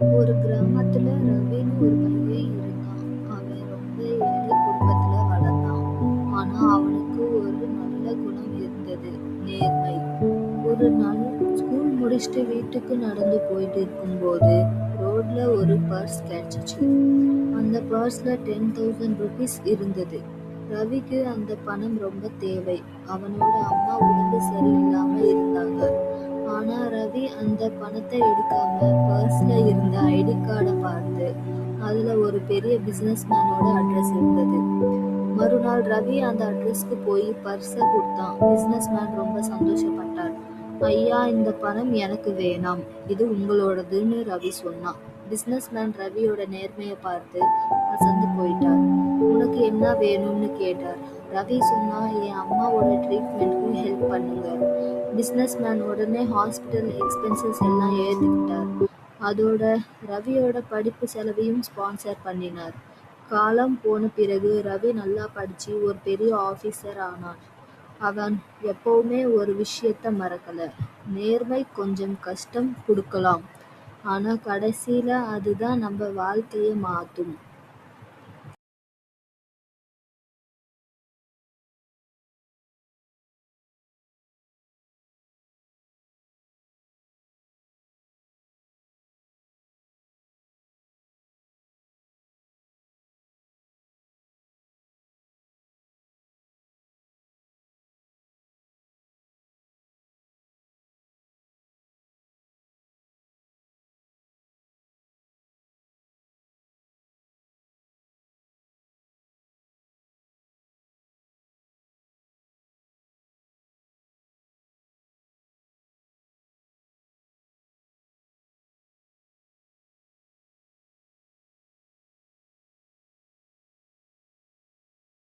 ஒரு கிராமத்துல ரவின்னு ஒரு பையன் இருந்தான். அவன் ரொம்ப ஏழை குடும்பத்துல வளர்ந்தான். ஆனா அவனுக்கு ஒரு நல்ல குணம் இருந்தது, நேர்மை. ஒரு நாள் ஸ்கூல் முடிச்சுட்டு வீட்டுக்கு நடந்து போயிட்டு இருக்கும்போது ரோட்ல ஒரு பர்ஸ் கிடைச்சிச்சு. அந்த பர்ஸ்ல 10,000 rupees இருந்தது. ரவிக்கு அந்த பணம் ரொம்ப தேவை. அவனோட அம்மா உடம்பு சரியில்லாம இருந்தாங்க. ஆனா ரவி அந்த பணத்தை எடுக்காம பர்ஸ்ல இருந்த ஐடி கார்டை பார்த்து அதுல ஒரு பெரிய பிசினஸ் மேனோட அட்ரஸ் இருந்தது. மறுநாள் ரவி அந்த அட்ரஸ்க்கு போய் பர்ஸை கொடுத்தான். பிசினஸ் மேன் ரொம்ப சந்தோஷப்பட்டார். ஐயா, இந்த பணம் எனக்கு வேணாம், இது உங்களோடதுன்னு ரவி சொன்னான். பிசினஸ் மேன் ரவியோட நேர்மையை பார்த்து அசந்து போயிட்டார். உனக்கு என்ன வேணும்னு கேட்டார். ரவி சொன்னா, என் அம்மாவோட ட்ரீட்மெண்ட்க்கும் ஹெல்ப் பண்ணுங்க. பிசினஸ் மேன் உடனே ஹாஸ்பிட்டல் எக்ஸ்பென்சஸ் எல்லாம் ஏற்றுக்கிட்டார். அதோட ரவியோட படிப்பு செலவையும் ஸ்பான்சர் பண்ணினார். காலம் போன பிறகு ரவி நல்லா படிச்சு ஒரு பெரிய ஆபீசர் ஆனான். அவன் எப்பவுமே ஒரு விஷயத்த மறக்கல. நேர்மை கொஞ்சம் கஷ்டம் கொடுக்கலாம், ஆனா கடைசியில அதுதான் நம்ம வாழ்க்கைய மாத்தும்.